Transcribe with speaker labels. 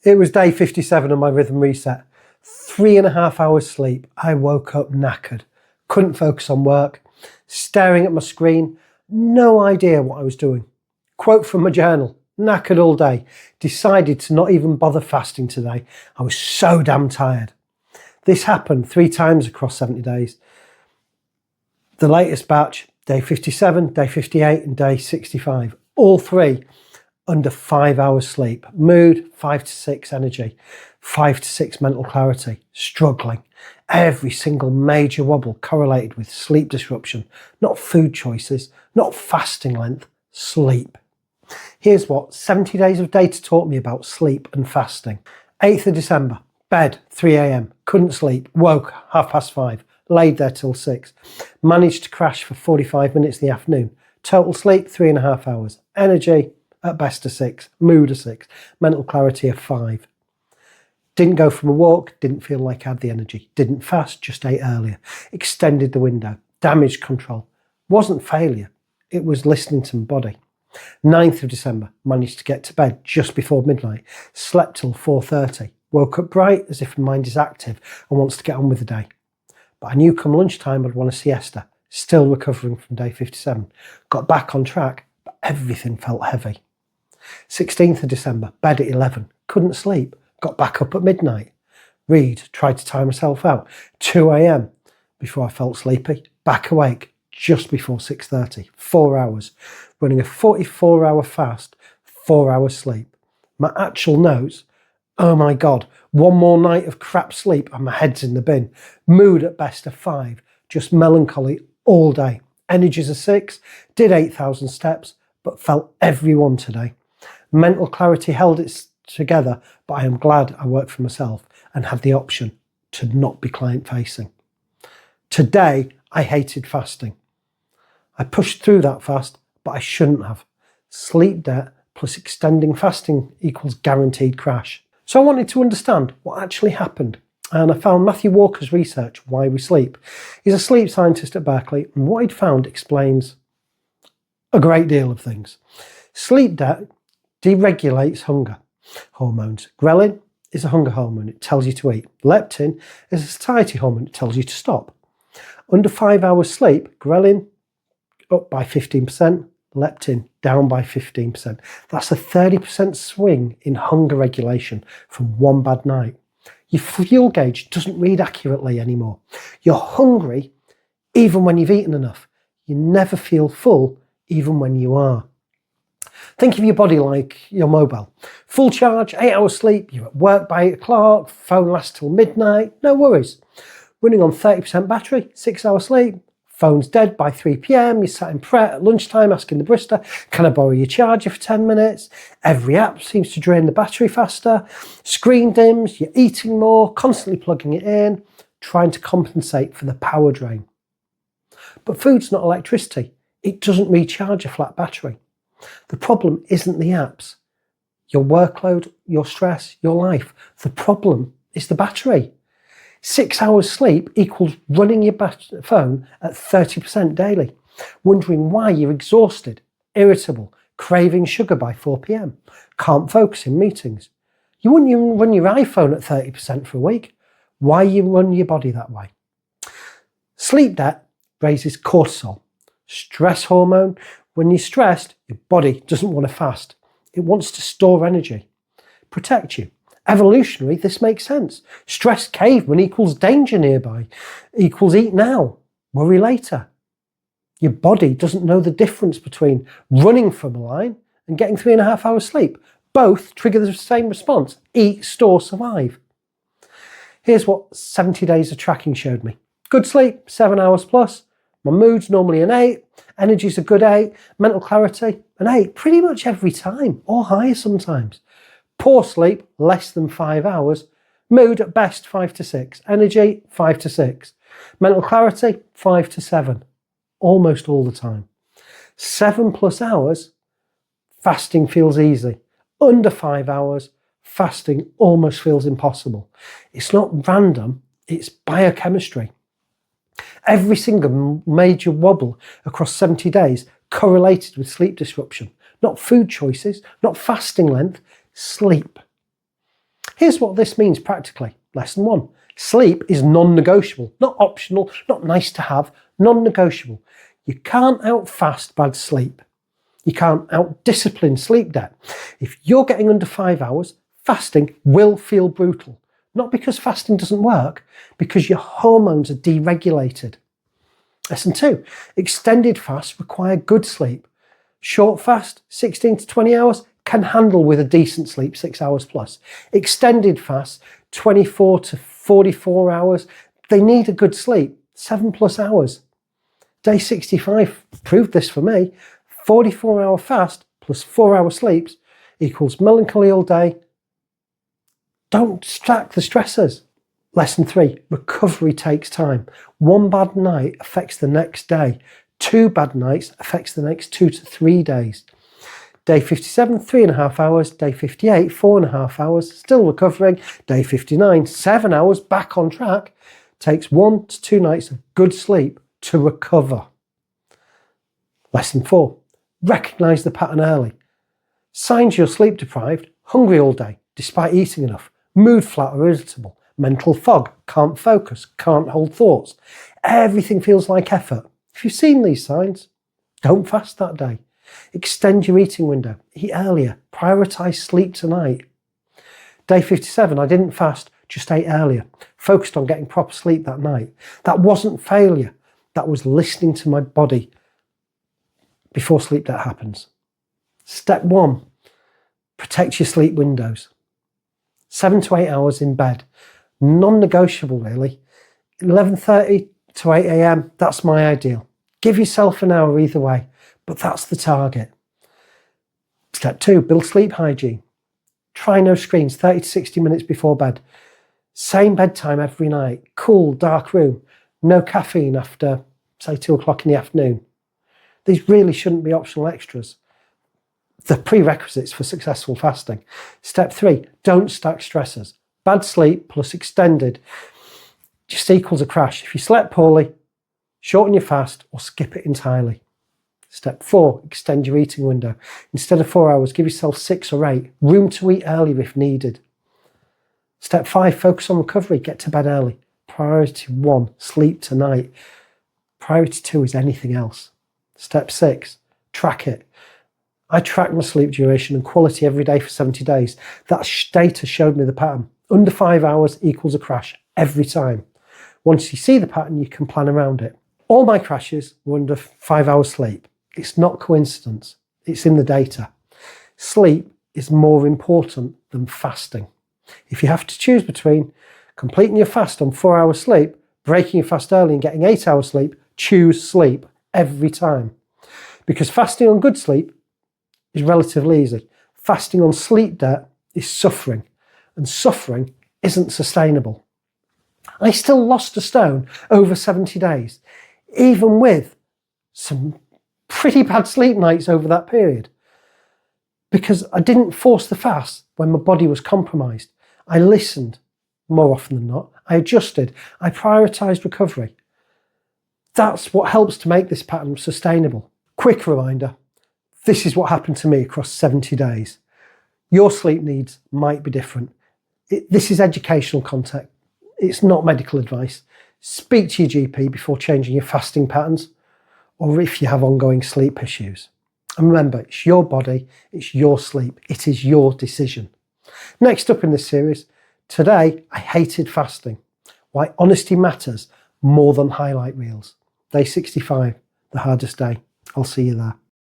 Speaker 1: It was day 57 of my rhythm reset. 3.5 hours sleep. I woke up knackered. Couldn't focus on work. Staring at my screen. No idea what I was doing. Quote from my journal. Knackered all day. Decided to not even bother fasting today. I was so damn tired. This happened 3 times across 70 days. The latest batch, day 57, day 58 and day 65. All 3 under 5 hours sleep. Mood, 5 to 6 energy. 5 to 6 mental clarity. Struggling. Every single major wobble correlated with sleep disruption. Not food choices, not fasting length, sleep. Here's what 70 days of data taught me about sleep and fasting. 8th of December, bed, 3 a.m. Couldn't sleep, woke 5:30, laid there till 6. Managed to crash for 45 minutes in the afternoon. Total sleep, 3.5 hours. Energy, at best a 6. Mood a 6. Mental clarity a 5. Didn't go for a walk, didn't feel like I had the energy. Didn't fast, just ate earlier. Extended the window. Damage control. Wasn't failure, it was listening to my body. 9th of December, managed to get to bed just before midnight. Slept till 4:30. Woke up bright as if my mind is active and wants to get on with the day. But I knew come lunchtime I'd want a siesta. Still recovering from day 57. Got back on track, but everything felt heavy. 16th of December, bed at 11. Couldn't sleep. Got back up at midnight. Read, tried to tire myself out. 2 a.m. before I felt sleepy. Back awake just before 6:30. 4 hours. Running a 44-hour fast, 4 hours sleep. My actual notes, oh my God, one more night of crap sleep and my head's in the bin. Mood at best a 5. Just melancholy all day. Energy's a 6. Did 8,000 steps, but felt every one today. Mental clarity held it together, but I am glad I worked for myself and had the option to not be client facing. Today, I hated fasting. I pushed through that fast, but I shouldn't have. Sleep debt plus extending fasting equals guaranteed crash. So I wanted to understand what actually happened. And I found Matthew Walker's research, Why We Sleep. He's a sleep scientist at Berkeley, and what he'd found explains a great deal of things. Sleep debt deregulates hunger hormones. Ghrelin is a hunger hormone, it tells you to eat. Leptin is a satiety hormone, it tells you to stop. Under 5 hours sleep, ghrelin up by 15%, leptin down by 15%. That's a 30% swing in hunger regulation from one bad night. Your fuel gauge doesn't read accurately anymore. You're hungry even when you've eaten enough. You never feel full even when you are. Think of your body like your mobile. Full charge, 8 hours sleep, you're at work by 8 o'clock, phone lasts till midnight, no worries. Running on 30% battery, 6 hours sleep, phone's dead by 3 p.m, you're sat in Pret at lunchtime asking the barista, can I borrow your charger for 10 minutes? Every app seems to drain the battery faster, screen dims, you're eating more, constantly plugging it in, trying to compensate for the power drain. But food's not electricity. It doesn't recharge a flat battery. The problem isn't the apps, your workload, your stress, your life. The problem is the battery. 6 hours sleep equals running your phone at 30% daily, wondering why you're exhausted, irritable, craving sugar by 4 p.m, can't focus in meetings. You wouldn't even run your iPhone at 30% for a week. Why you run your body that way? Sleep debt raises cortisol, stress hormone. When you're stressed, your body doesn't want to fast. It wants to store energy, protect you. Evolutionary, this makes sense. Stressed caveman equals danger nearby, equals eat now, worry later. Your body doesn't know the difference between running from a lion and getting 3.5 hours sleep. Both trigger the same response, eat, store, survive. Here's what 70 days of tracking showed me. Good sleep, 7 hours plus. My mood's normally an 8, energy's a good 8, mental clarity, an 8, pretty much every time, or higher sometimes. Poor sleep, less than 5 hours. Mood at best 5 to 6. Energy 5 to 6. Mental clarity 5 to 7. Almost all the time. 7+ hours, fasting feels easy. Under 5 hours, fasting almost feels impossible. It's not random, it's biochemistry. Every single major wobble across 70 days correlated with sleep disruption. Not food choices, not fasting length, sleep. Here's what this means practically. Lesson 1. Sleep is non-negotiable, not optional, not nice to have, non-negotiable. You can't out-fast bad sleep. You can't out-discipline sleep debt. If you're getting under 5 hours, fasting will feel brutal. Not because fasting doesn't work, because your hormones are deregulated. Lesson 2. Extended fasts require good sleep. Short fast, 16 to 20 hours, can handle with a decent sleep, 6 hours plus. Extended fasts, 24 to 44 hours, they need a good sleep, 7+ hours. Day 65 proved this for me. 44-hour fast plus 4-hour sleeps equals melancholy all day. Don't stack the stressors. Lesson 3, recovery takes time. 1 bad night affects the next day. 2 bad nights affects the next 2 to 3 days. Day 57, 3.5 hours. Day 58, 4.5 hours, still recovering. Day 59, 7 hours, back on track. Takes 1 to 2 nights of good sleep to recover. Lesson 4, recognise the pattern early. Signs you're sleep deprived: hungry all day, despite eating enough, mood flat or irritable, mental fog, can't focus, can't hold thoughts. Everything feels like effort. If you've seen these signs, don't fast that day. Extend your eating window, eat earlier, prioritise sleep tonight. Day 57, I didn't fast, just ate earlier, focused on getting proper sleep that night. That wasn't failure, that was listening to my body before sleep debt happens. Step 1, protect your sleep windows. 7 to 8 hours in bed, non-negotiable really. 11:30 to 8 a.m, that's my ideal. Give yourself an hour either way, but that's the target. Step 2, build sleep hygiene. Try no screens 30 to 60 minutes before bed. Same bedtime every night, cool, dark room, no caffeine after, say, 2 o'clock in the afternoon. These really shouldn't be optional extras. The prerequisites for successful fasting. Step 3, don't stack stressors. Bad sleep plus extended just equals a crash. If you slept poorly, shorten your fast or skip it entirely. Step 4, extend your eating window. Instead of 4 hours, give yourself 6 or 8. Room to eat earlier if needed. Step 5, focus on recovery. Get to bed early. Priority 1, sleep tonight. Priority 2 is anything else. Step 6, track it. I track my sleep duration and quality every day for 70 days. That data showed me the pattern. Under 5 hours equals a crash every time. Once you see the pattern, you can plan around it. All my crashes were under 5 hours sleep. It's not coincidence. It's in the data. Sleep is more important than fasting. If you have to choose between completing your fast on 4 hours sleep, breaking your fast early and getting 8 hours sleep, choose sleep every time. Because fasting on good sleep is relatively easy. Fasting on sleep debt is suffering, and suffering isn't sustainable. I still lost a stone over 70 days, even with some pretty bad sleep nights over that period, because I didn't force the fast when my body was compromised. I listened more often than not. I adjusted. I prioritised recovery. That's what helps to make this pattern sustainable. Quick reminder, this is what happened to me across 70 days. Your sleep needs might be different. This is educational content. It's not medical advice. Speak to your GP before changing your fasting patterns, or if you have ongoing sleep issues. And remember, it's your body, it's your sleep, it is your decision. Next up in this series, today I hated fasting. Why honesty matters more than highlight reels. Day 65, the hardest day. I'll see you there.